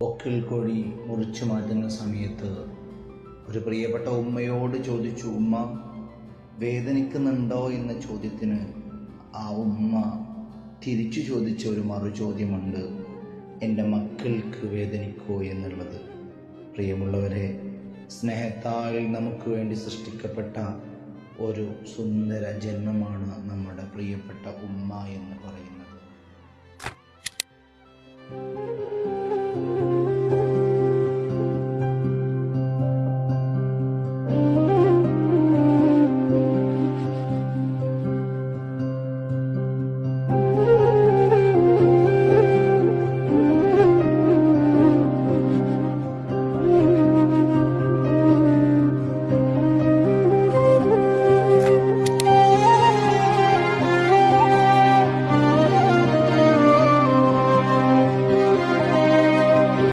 പൊക്കിൾ കോഴി മുറിച്ചു മാറ്റുന്ന സമയത്ത് ഒരു പ്രിയപ്പെട്ട ഉമ്മയോട് ചോദിച്ചു, ഉമ്മ വേദനിക്കുന്നുണ്ടോ എന്ന ചോദ്യത്തിന് ആ ഉമ്മ തിരിച്ചു ചോദിച്ച ഒരു മറുചോദ്യമുണ്ട്, എൻ്റെ മക്കൾക്ക് വേദനിക്കോ എന്നുള്ളത്. പ്രിയമുള്ളവരെ, സ്നേഹത്താൽ നമുക്ക് വേണ്ടി സൃഷ്ടിക്കപ്പെട്ട ഒരു സുന്ദര ജന്മമാണ് നമ്മുടെ പ്രിയപ്പെട്ട ഉമ്മ എന്ന് പറയുന്നത്.